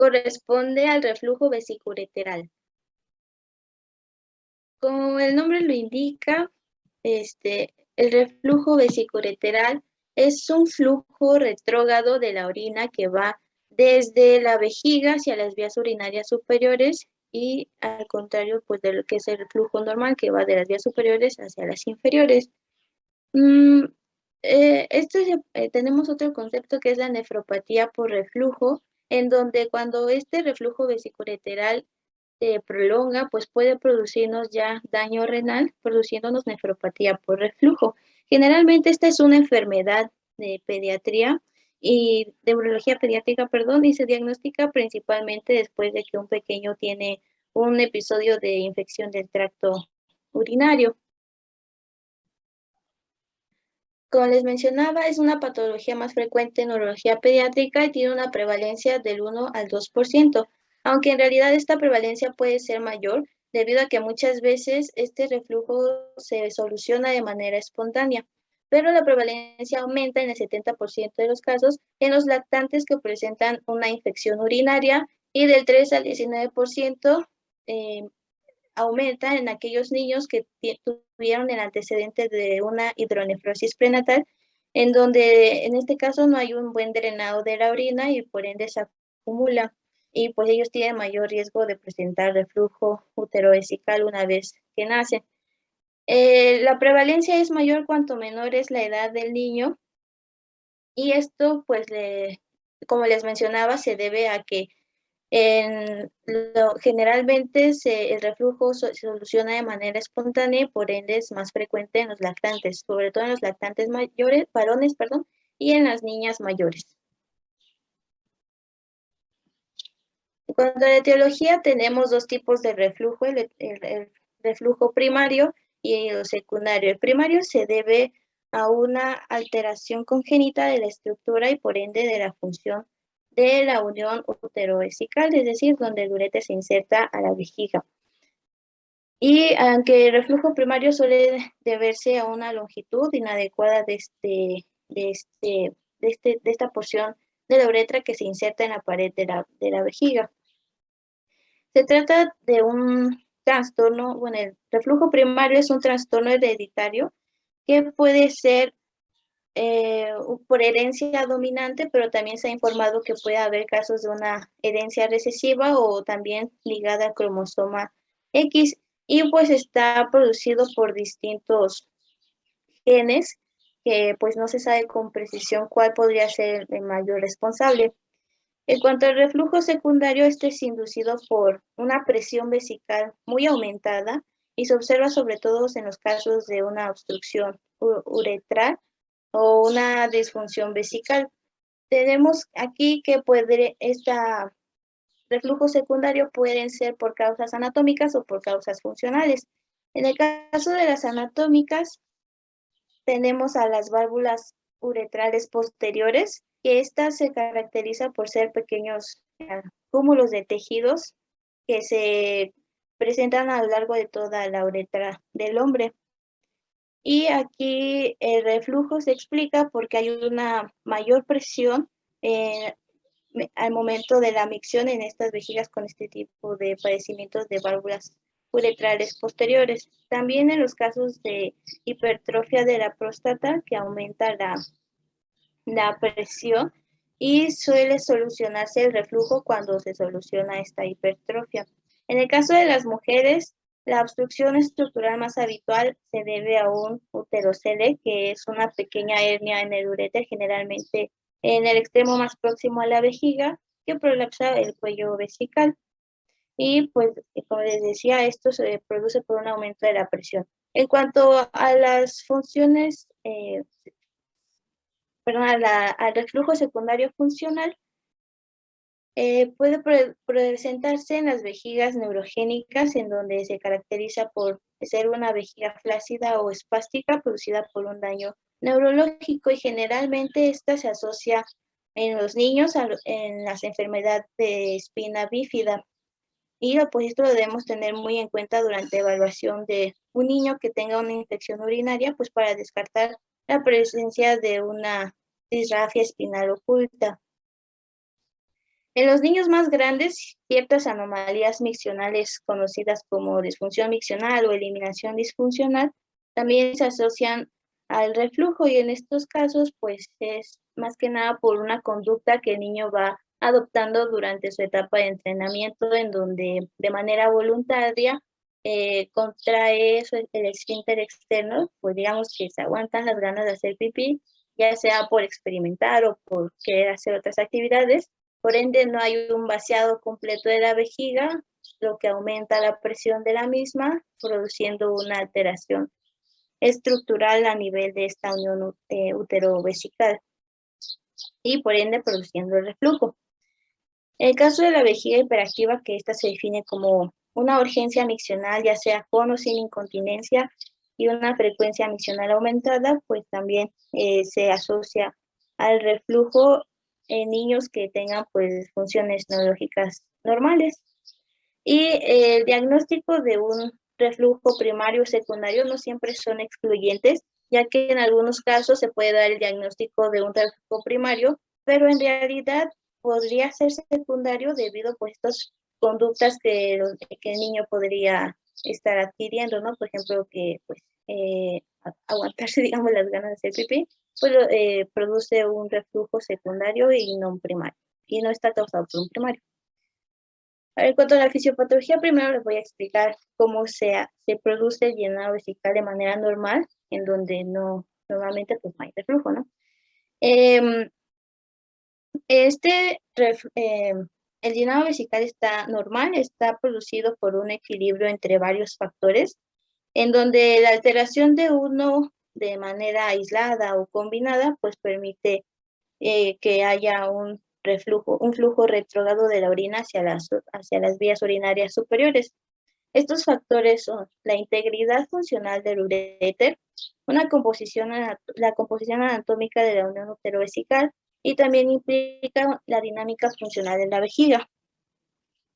corresponde al reflujo vesicureteral. Como el nombre lo indica, el reflujo vesicureteral es un flujo retrógrado de la orina que va desde la vejiga hacia las vías urinarias superiores y al contrario pues de lo que es el flujo normal que va de las vías superiores hacia las inferiores. Tenemos otro concepto que es la nefropatía por reflujo, en donde cuando este reflujo vesicureteral se prolonga, pues puede producirnos ya daño renal, produciéndonos nefropatía por reflujo. Generalmente esta es una enfermedad de pediatría y de urología pediátrica, perdón, y se diagnostica principalmente después de que un pequeño tiene un episodio de infección del tracto urinario. Como les mencionaba, es una patología más frecuente en urología pediátrica y tiene una prevalencia del 1 al 2%, aunque en realidad esta prevalencia puede ser mayor debido a que muchas veces este reflujo se soluciona de manera espontánea, pero la prevalencia aumenta en el 70% de los casos en los lactantes que presentan una infección urinaria y del 3 al 19% aumenta en aquellos niños que tuvieron el antecedente de una hidronefrosis prenatal, en donde en este caso no hay un buen drenado de la orina y por ende se acumula y pues ellos tienen mayor riesgo de presentar reflujo uterovesical una vez que nacen. La prevalencia es mayor cuanto menor es la edad del niño y esto pues como les mencionaba se debe a que generalmente el reflujo se soluciona de manera espontánea y por ende es más frecuente en los lactantes, sobre todo en los lactantes mayores, varones, perdón, y en las niñas mayores. En cuanto a la etiología, tenemos dos tipos de reflujo, el reflujo primario y el secundario. El primario se debe a una alteración congénita de la estructura y por ende de la función de la unión uterovesical, es decir, donde el ureter se inserta a la vejiga. Y aunque el reflujo primario suele deberse a una longitud inadecuada de esta porción de la uretra que se inserta en la pared de la vejiga. Se trata de un trastorno, bueno, el reflujo primario es un trastorno hereditario que puede ser por herencia dominante, pero también se ha informado que puede haber casos de una herencia recesiva o también ligada al cromosoma X y pues está producido por distintos genes que pues no se sabe con precisión cuál podría ser el mayor responsable. En cuanto al reflujo secundario, este es inducido por una presión vesical muy aumentada y se observa sobre todo en los casos de una obstrucción uretral o una disfunción vesical. Tenemos aquí que este reflujo secundario pueden ser por causas anatómicas o por causas funcionales. En el caso de las anatómicas, tenemos a las válvulas uretrales posteriores, que esta se caracteriza por ser pequeños cúmulos de tejidos que se presentan a lo largo de toda la uretra del hombre. Y aquí el reflujo se explica porque hay una mayor presión al momento de la micción en estas vejigas con este tipo de padecimientos de válvulas uretrales posteriores. También en los casos de hipertrofia de la próstata, que aumenta la presión y suele solucionarse el reflujo cuando se soluciona esta hipertrofia. En el caso de las mujeres, la obstrucción estructural más habitual se debe a un uterocele, que es una pequeña hernia en el uréter, generalmente en el extremo más próximo a la vejiga, que prolapsa el cuello vesical. Y pues, como les decía, esto se produce por un aumento de la presión. En cuanto a las funciones, al reflujo secundario funcional, puede presentarse en las vejigas neurogénicas, en donde se caracteriza por ser una vejiga flácida o espástica producida por un daño neurológico y generalmente esta se asocia en los niños en las enfermedades de espina bífida. Y pues esto lo debemos tener muy en cuenta durante evaluación de un niño que tenga una infección urinaria, pues para descartar la presencia de una disrafia espinal oculta. En los niños más grandes, ciertas anomalías miccionales conocidas como disfunción miccional o eliminación disfuncional también se asocian al reflujo, y en estos casos pues es más que nada por una conducta que el niño va adoptando durante su etapa de entrenamiento, en donde de manera voluntaria contrae el esfínter externo, pues digamos que se aguantan las ganas de hacer pipí, ya sea por experimentar o por querer hacer otras actividades. Por ende, no hay un vaciado completo de la vejiga, lo que aumenta la presión de la misma, produciendo una alteración estructural a nivel de esta unión uterovesical y por ende produciendo el reflujo. En el caso de la vejiga hiperactiva, que esta se define como una urgencia miccional, ya sea con o sin incontinencia, y una frecuencia miccional aumentada, pues también se asocia al reflujo en niños que tengan pues funciones neurológicas normales. Y el diagnóstico de un reflujo primario o secundario no siempre son excluyentes, ya que en algunos casos se puede dar el diagnóstico de un reflujo primario, pero en realidad podría ser secundario debido pues, a estas conductas que el niño podría estar adquiriendo, ¿no? Por ejemplo, que pues, aguantarse, digamos, las ganas de hacer pipí, pues produce un reflujo secundario y no un primario, y no está causado por un primario. En cuanto a la fisiopatología, primero les voy a explicar cómo se produce el llenado vesical de manera normal, en donde normalmente pues no hay reflujo, ¿no? El llenado vesical está normal, está producido por un equilibrio entre varios factores, en donde la alteración de uno de manera aislada o combinada, pues permite que haya un flujo retrógrado de la orina hacia las vías urinarias superiores. Estos factores son la integridad funcional del uréter, la composición anatómica de la unión uterovesical, y también implica la dinámica funcional de la vejiga.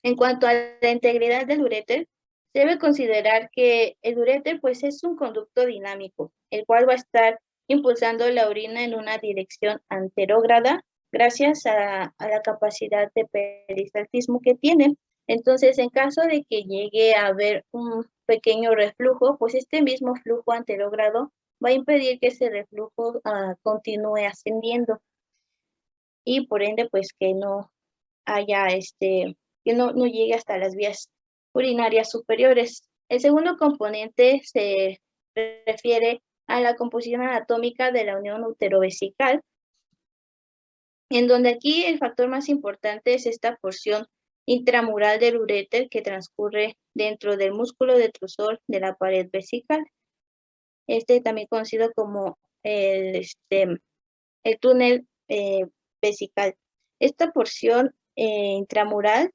En cuanto a la integridad del uréter, se debe considerar que el uréter pues, es un conducto dinámico, el cual va a estar impulsando la orina en una dirección anterógrada gracias a la capacidad de peristaltismo que tiene. Entonces, en caso de que llegue a haber un pequeño reflujo, pues este mismo flujo anterógrado va a impedir que ese reflujo continúe ascendiendo, y por ende, pues que no haya que no llegue hasta las vías urinarias superiores. El segundo componente se refiere a la composición anatómica de la unión uterovesical, en donde aquí el factor más importante es esta porción intramural del uréter que transcurre dentro del músculo detrusor de la pared vesical, también conocido como el túnel vesical. Esta porción intramural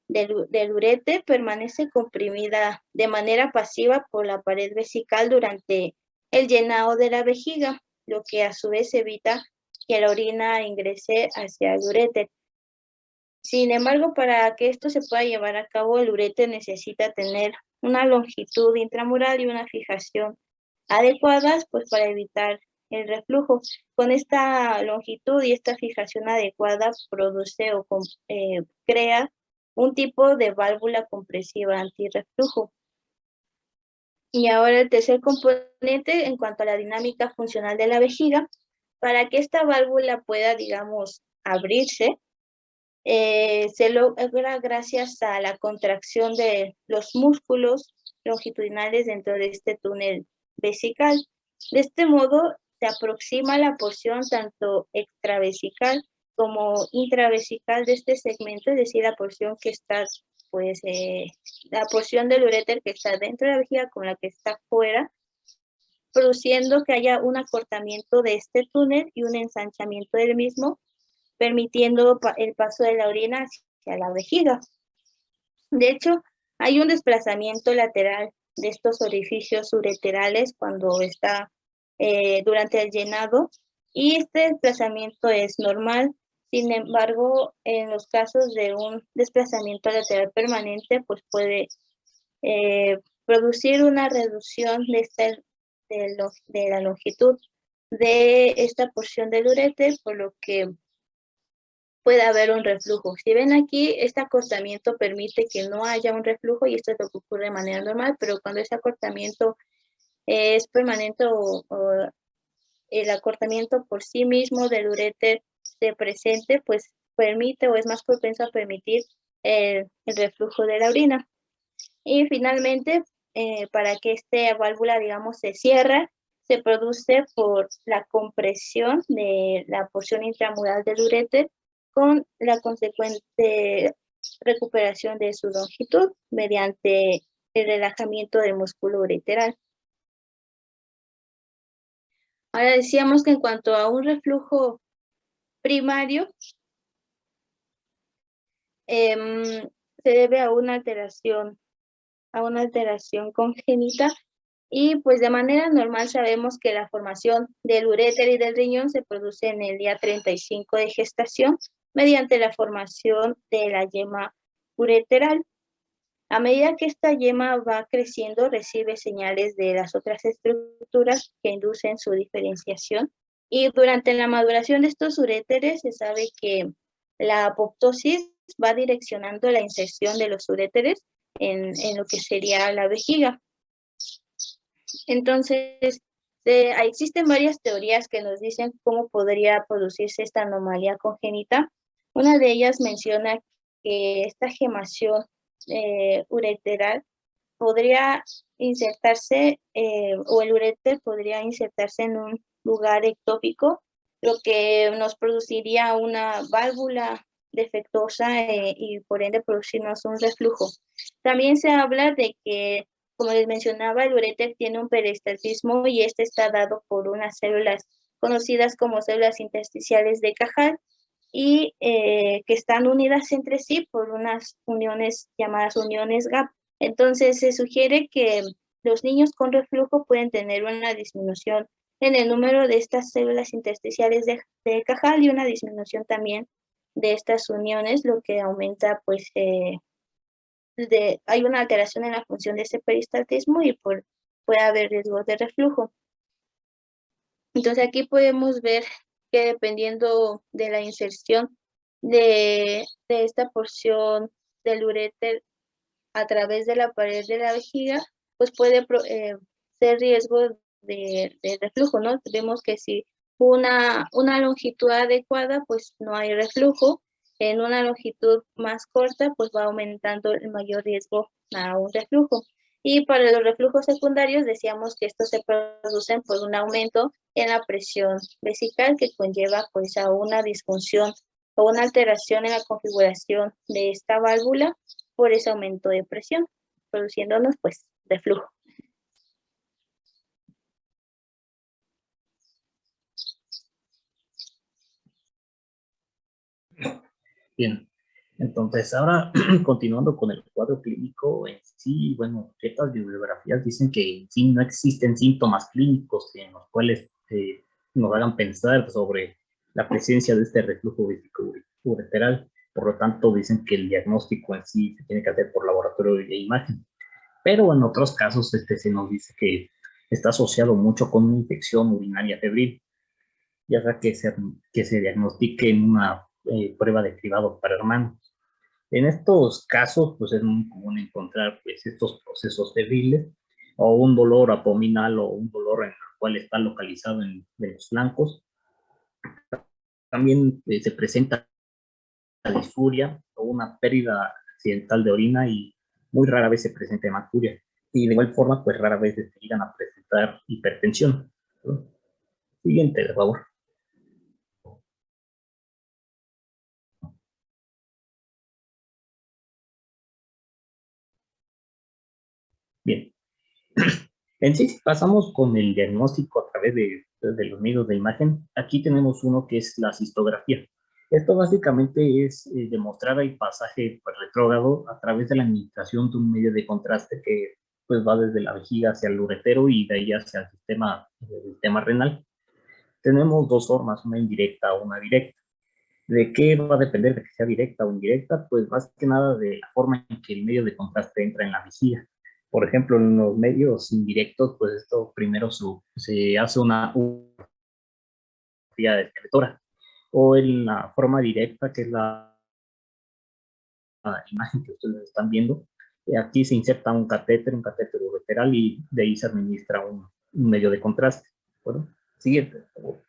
del uréter permanece comprimida de manera pasiva por la pared vesical durante el llenado de la vejiga, lo que a su vez evita que la orina ingrese hacia el uréter. Sin embargo, para que esto se pueda llevar a cabo, el uréter necesita tener una longitud intramural y una fijación adecuadas, pues para evitar el reflujo. Con esta longitud y esta fijación adecuada produce o crea un tipo de válvula compresiva antirreflujo. Y ahora el tercer componente en cuanto a la dinámica funcional de la vejiga, para que esta válvula pueda, digamos, abrirse, se logra gracias a la contracción de los músculos longitudinales dentro de este túnel vesical. De este modo, se aproxima la porción tanto extravesical como intravesical de este segmento, es decir, la porción que está, pues, la porción del uréter que está dentro de la vejiga con la que está fuera, produciendo que haya un acortamiento de este túnel y un ensanchamiento del mismo, permitiendo el paso de la orina hacia la vejiga. De hecho, hay un desplazamiento lateral de estos orificios ureterales cuando está durante el llenado, y este desplazamiento es normal. Sin embargo, en los casos de un desplazamiento lateral permanente, pues puede producir una reducción de la longitud de esta porción del uréter, por lo que puede haber un reflujo. Si ven aquí, este acortamiento permite que no haya un reflujo y esto es lo que ocurre de manera normal, pero cuando ese acortamiento es permanente o el acortamiento por sí mismo del uréter se presente, pues permite o es más propenso a permitir el reflujo de la orina. Y finalmente, para que esta válvula, digamos, se cierre, se produce por la compresión de la porción intramural del uréter con la consecuente recuperación de su longitud mediante el relajamiento del músculo ureteral. Ahora decíamos que en cuanto a un reflujo primario, se debe a una alteración congénita y pues de manera normal sabemos que la formación del uréter y del riñón se produce en el día 35 de gestación mediante la formación de la yema ureteral. A medida que esta yema va creciendo, recibe señales de las otras estructuras que inducen su diferenciación. Y durante la maduración de estos uréteres se sabe que la apoptosis va direccionando la inserción de los uréteres en lo que sería la vejiga. Entonces, existen varias teorías que nos dicen cómo podría producirse esta anomalía congénita. Una de ellas menciona que esta gemación ureteral podría insertarse, o el uréter podría insertarse en un lugar ectópico, lo que nos produciría una válvula defectuosa y por ende producirnos un reflujo. También se habla de que, como les mencionaba, el uréter tiene un peristaltismo y este está dado por unas células conocidas como células intersticiales de Cajal y que están unidas entre sí por unas uniones llamadas uniones GAP. Entonces se sugiere que los niños con reflujo pueden tener una disminución en el número de estas células intersticiales de Cajal y una disminución también de estas uniones, lo que aumenta, pues, hay una alteración en la función de ese peristaltismo y puede haber riesgo de reflujo. Entonces aquí podemos ver que dependiendo de la inserción de esta porción del uréter a través de la pared de la vejiga, pues puede ser riesgo de reflujo, ¿no? Vemos que si una longitud adecuada, pues no hay reflujo. En una longitud más corta, pues va aumentando el mayor riesgo a un reflujo. Y para los reflujos secundarios, decíamos que estos se producen por un aumento en la presión vesical que conlleva pues a una disfunción o una alteración en la configuración de esta válvula por ese aumento de presión, produciéndonos pues reflujo. Bien, entonces ahora continuando con el cuadro clínico en sí, bueno, ciertas bibliografías dicen que en sí no existen síntomas clínicos en los cuales nos hagan pensar sobre la presencia de este reflujo ureteral. Por lo tanto, dicen que el diagnóstico en sí se tiene que hacer por laboratorio de imagen. Pero en otros casos se nos dice que está asociado mucho con una infección urinaria febril, ya sea que se diagnostique en una prueba de cribado para hermanos. En estos casos, pues es muy común encontrar pues, estos procesos febriles o un dolor abdominal o un dolor en el cual está localizado en los flancos. También se presenta disfuria o una pérdida accidental de orina y muy rara vez se presenta hematuria. Y de igual forma, pues rara vez se llegan a presentar hipertensión, ¿no? Siguiente, por favor. Bien. En sí, pasamos con el diagnóstico a través de los medios de imagen. Aquí tenemos uno que es la cistografía. Esto básicamente es demostrar el pasaje pues, retrógrado a través de la administración de un medio de contraste que pues, va desde la vejiga hacia el uretero y de ahí hacia el sistema renal. Tenemos dos formas, una indirecta o una directa. ¿De qué va a depender de que sea directa o indirecta? Pues más que nada de la forma en que el medio de contraste entra en la vejiga. Por ejemplo, en los medios indirectos, pues esto primero se hace una de escritora. o en la forma directa, que es la imagen que ustedes están viendo. Aquí se inserta un catéter ureteral, y de ahí se administra un medio de contraste. ¿De Siguiente, por favor.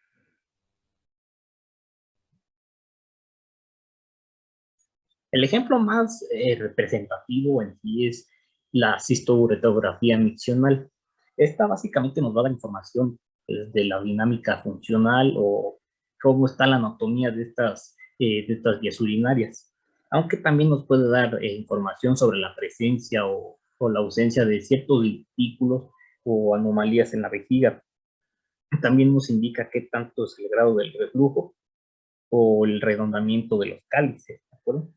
El ejemplo más representativo en sí es la cistouretografía miccional. Esta básicamente nos va a dar información, pues, de la dinámica funcional o cómo está la anatomía de estas vías urinarias. Aunque también nos puede dar información sobre la presencia o la ausencia de ciertos divertículos o anomalías en la vejiga. También nos indica qué tanto es el grado del reflujo o el redondamiento de los cálices, ¿de acuerdo?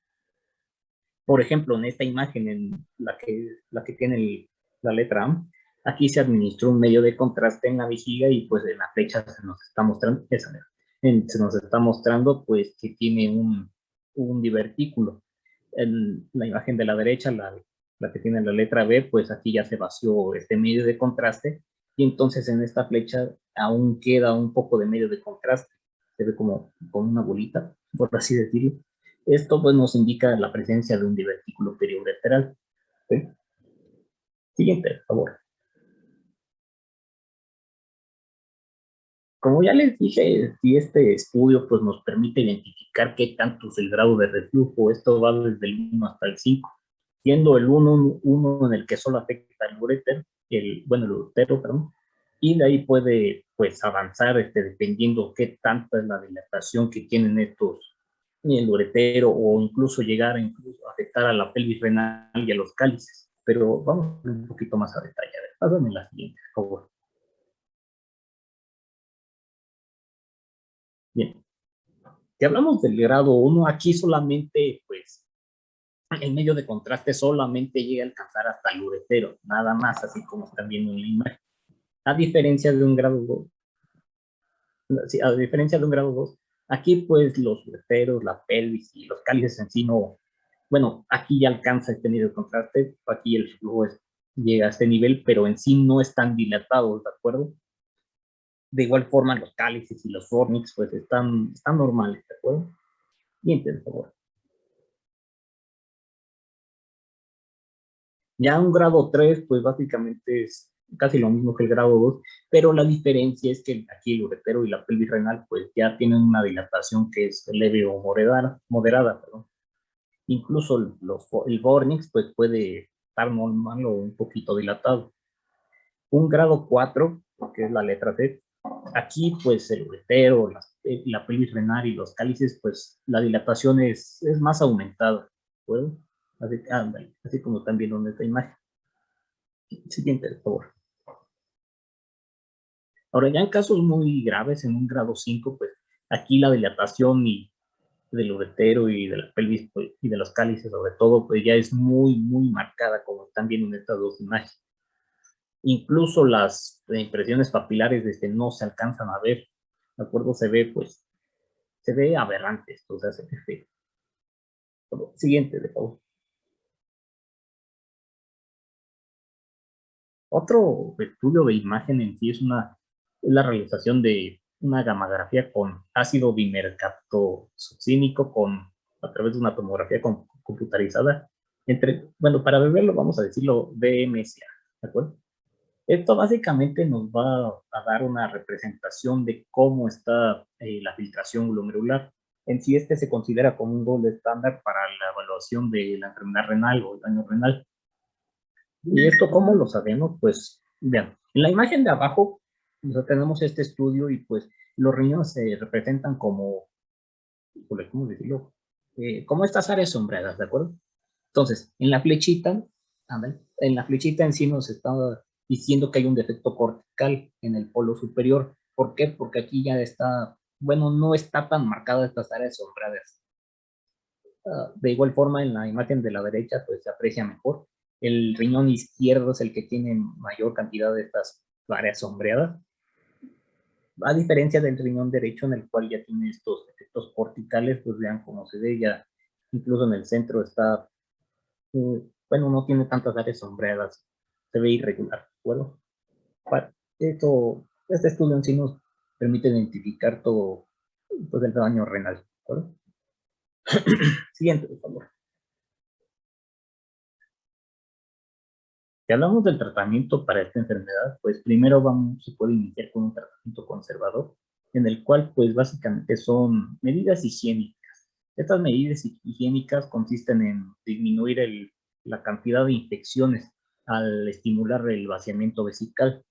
Por ejemplo, en esta imagen, en la que tiene la letra A, aquí se administró un medio de contraste en la vejiga, y pues en la flecha se nos está mostrando, se nos está mostrando pues que tiene un divertículo. En la imagen de la derecha, la que tiene la letra B, pues aquí ya se vació este medio de contraste, y entonces en esta flecha aún queda un poco de medio de contraste. Se ve como una bolita, por así decirlo. Esto pues nos indica la presencia de un divertículo periureteral. ¿Sí? Siguiente, por favor. Como ya les dije, si este estudio pues nos permite identificar qué tanto es el grado de reflujo, esto va desde el 1 hasta el 5, siendo el 1 en el que solo afecta el uréter, el uretero, perdón, y de ahí puede pues avanzar dependiendo qué tanta es la dilatación que tienen estos, y el uretero, o incluso llegar a afectar a la pelvis renal y a los cálices. Pero vamos un poquito más a detalle. A ver, pásame la siguiente, por favor. Bien, si hablamos del grado 1, aquí solamente, pues, el medio de contraste solamente llega a alcanzar hasta el uretero, nada más, así como están viendo en la imagen. A diferencia de un grado 2, sí, a diferencia de un grado 2, aquí pues los ureteros, la pelvis y los cálices en sí no, bueno, aquí ya alcanza este nivel de contraste, aquí el flujo llega a este nivel, pero en sí no están dilatados, ¿de acuerdo? De igual forma los cálices y los fornix pues están normales, ¿de acuerdo? Bien, por favor. Ya un grado 3 pues básicamente es casi lo mismo que el grado 2, pero la diferencia es que aquí el uretero y la pelvis renal pues ya tienen una dilatación que es leve o moderada, perdón. Incluso el Bornix pues puede estar normal o un poquito dilatado. Un grado 4, que es la letra C, aquí pues el uretero, la pelvis renal y los cálices, pues la dilatación es más aumentada, ¿puedo? Así como están viendo en esta imagen. Siguiente, por favor. Ahora, ya en casos muy graves, en un grado 5, pues aquí la dilatación del uretero y de la pelvis, pues, y de los cálices sobre todo, pues ya es muy, muy marcada, como están viendo en estas dos imágenes. Incluso las impresiones papilares no se alcanzan a ver, ¿de acuerdo? Se ve aberrante esto, o sea, se ve feo. Siguiente, de favor. Otro estudio de imagen en sí es la realización de una gamografía con ácido bimercaptosuccínico a través de una tomografía computarizada. Bueno, para verlo vamos a decirlo DMSA, ¿de acuerdo? Esto básicamente nos va a dar una representación de cómo está la filtración glomerular. En sí, se considera como un gold estándar para la evaluación de la enfermedad renal o el daño renal. ¿Y esto cómo lo sabemos? Pues, vean, en la imagen de abajo tenemos este estudio, y pues los riñones se representan como, ¿cómo decirlo? Como estas áreas sombreadas, ¿de acuerdo? Entonces, en la flechita en sí nos está diciendo que hay un defecto cortical en el polo superior. ¿Por qué? Porque aquí ya está, bueno, no está tan marcada estas áreas sombreadas. De igual forma, en la imagen de la derecha, pues se aprecia mejor. El riñón izquierdo es el que tiene mayor cantidad de estas áreas sombreadas, a diferencia del riñón derecho, en el cual ya tiene estos efectos corticales. Pues vean cómo se ve, ya incluso en el centro está, bueno, no tiene tantas áreas sombreadas, se ve irregular. Bueno, este estudio en sí nos permite identificar todo pues, del daño renal, ¿de acuerdo? Siguiente, por favor. Si hablamos del tratamiento para esta enfermedad, pues primero se puede iniciar con un tratamiento conservador, en el cual pues básicamente son medidas higiénicas. Estas medidas higiénicas consisten en disminuir la cantidad de infecciones al estimular el vaciamiento vesical.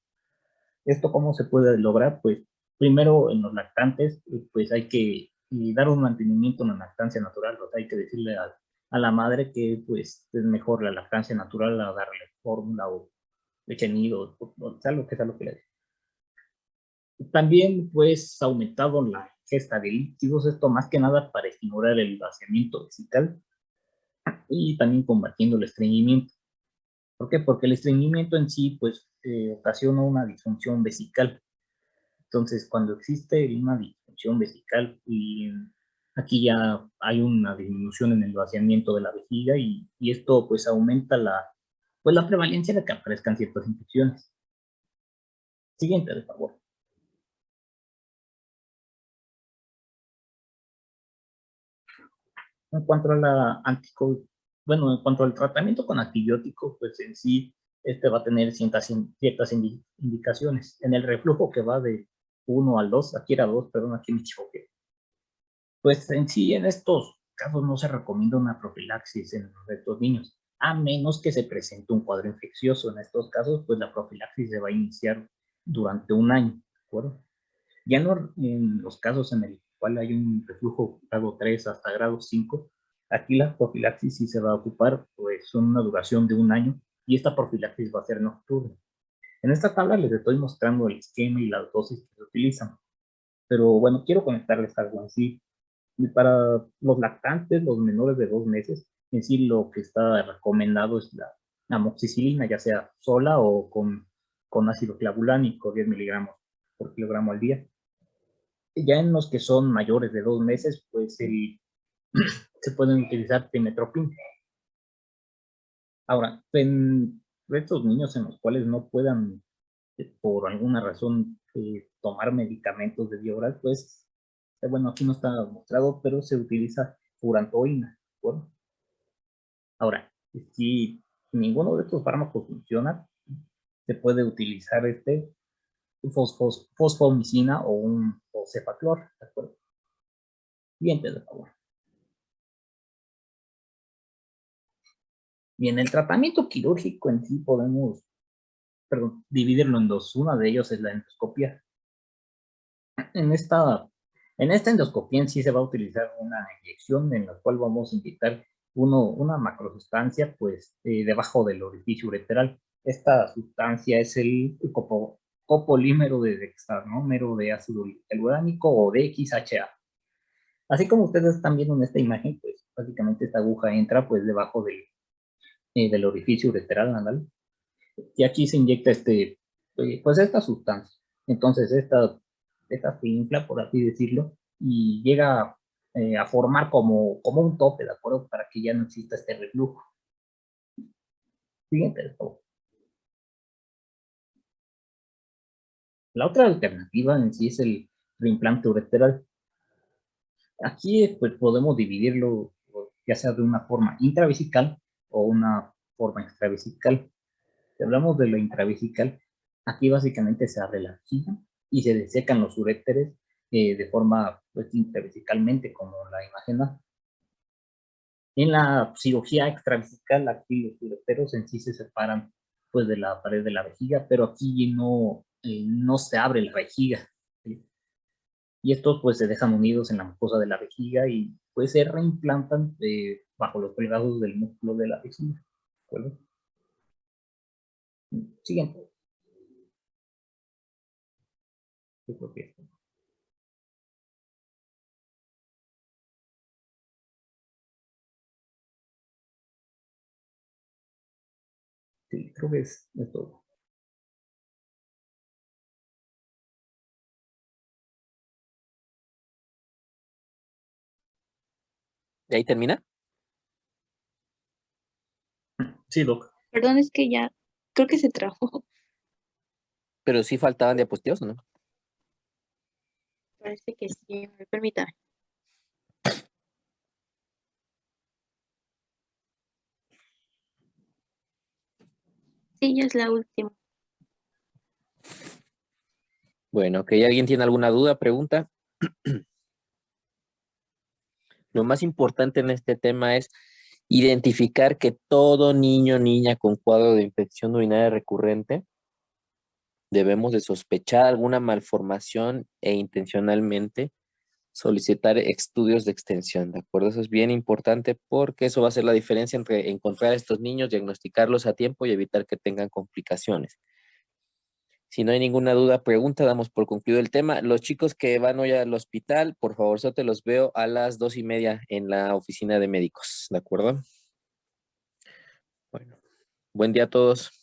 ¿Esto cómo se puede lograr? Pues primero en los lactantes, pues hay que dar un mantenimiento en la lactancia natural, o sea, hay que decirle a la madre que pues es mejor la lactancia natural a darle fórmula o leche nido, o sea, lo que sea lo que le dé. También pues aumentado la ingesta de líquidos, esto más que nada para estimular el vaciamiento vesical y también combatiendo el estreñimiento. ¿Por qué? Porque el estreñimiento en sí pues ocasiona una disfunción vesical. Entonces, cuando existe una disfunción vesical y aquí ya hay una disminución en el vaciamiento de la vejiga y esto pues aumenta la prevalencia de que aparezcan ciertas infecciones. Siguiente, por favor. En cuanto a en cuanto al tratamiento con antibióticos, pues en sí, este va a tener ciertas indicaciones. En el reflujo que va de 1 al 2, aquí era 2, perdón, aquí me equivoqué. Pues en sí, en estos casos no se recomienda una profilaxis en estos niños, a menos que se presente un cuadro infeccioso. En estos casos, pues la profilaxis se va a iniciar durante un año, ¿de acuerdo? Ya no en los casos en el cual hay un reflujo grado 3 hasta grado 5, aquí la profilaxis sí se va a ocupar, pues son una duración de un año y esta profilaxis va a ser nocturna. En esta tabla les estoy mostrando el esquema y las dosis que se utilizan, pero bueno, quiero comentarles algo en sí. Y para los lactantes, los menores de 2 meses, en sí lo que está recomendado es la amoxicilina, ya sea sola o con ácido clavulánico, 10 miligramos por kilogramo al día. Ya en los que son mayores de 2 meses, pues se pueden utilizar timetropin. Ahora, en estos niños en los cuales no puedan, por alguna razón, tomar medicamentos de vía oral, pues, bueno, aquí no está mostrado, pero se utiliza furantoína, ¿de acuerdo? Ahora, si ninguno de estos fármacos funciona, se puede utilizar fosfomicina o un cefaclor, ¿de acuerdo? Siguiente, por favor. Bien, el tratamiento quirúrgico en sí podemos dividirlo en dos. Una de ellos es la endoscopia. En esta endoscopia en sí se va a utilizar una inyección en la cual vamos a inyectar una macrosustancia pues debajo del orificio ureteral. Esta sustancia es el copolímero de dextranómero de ácido hialurónico o DXHA. Así como ustedes están viendo en esta imagen, pues básicamente esta aguja entra pues debajo del orificio ureteral anal y aquí se inyecta pues esta sustancia. Entonces esta se infla, por así decirlo, y llega a formar como un tope, ¿de acuerdo? Para que ya no exista este reflujo. Siguiente, por favor. La otra alternativa en sí es el reimplante ureteral. Aquí pues podemos dividirlo ya sea de una forma intravesical o una forma extravesical. Si hablamos de la intravesical, aquí básicamente se abre la vejiga y se desecan los uréteres de forma pues, intravesicalmente, como la imagen da. En la cirugía extravesical, aquí los uréteros en sí se separan pues, de la pared de la vejiga, pero aquí no se abre la vejiga, ¿sí? Y estos pues se dejan unidos en la mucosa de la vejiga y pues se reimplantan bajo los plegados del músculo de la vejiga. ¿De acuerdo? Siguiente. Yo creo que esto. Sí, creo que es todo. ¿Y ahí termina? Sí, Doc. Perdón, es que ya creo que se trabó. Pero sí faltaban diapositivas, ¿o no? Parece que sí, permítame. Sí, ya es la última. Bueno, ok, ¿alguien tiene alguna duda, pregunta? Lo más importante en este tema es identificar que todo niño o niña con cuadro de infección urinaria recurrente debemos de sospechar alguna malformación e intencionalmente solicitar estudios de extensión, ¿de acuerdo? Eso es bien importante porque eso va a hacer la diferencia entre encontrar a estos niños, diagnosticarlos a tiempo y evitar que tengan complicaciones. Si no hay ninguna duda, pregunta, damos por concluido el tema. Los chicos que van hoy al hospital, por favor, yo te los veo a las 2:30 en la oficina de médicos, ¿de acuerdo? Bueno, buen día a todos.